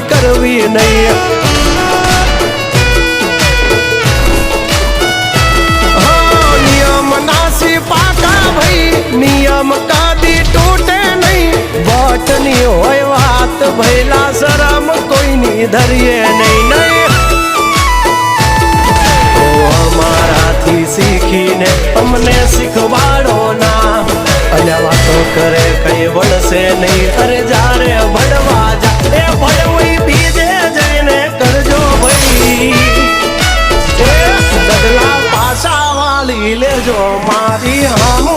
કરવી નહીં. નિયમ નાસી પાકા ભાઈ, નિયમ કાદી તૂટે નહીં. બટની હોય વાત ભૈલા શરમ કોઈની ધરીએ નહીં નહીં. અમારાથી શીખીને અમને શીખવાડો ના. અને વાતો કરે કઈ વળશે નહીં. અરે જારે ભણવા જા એ ભણવી બીજે જઈને કરજો ભાઈ. એ ડગલા પાછા વાળી લેજો મારી હામો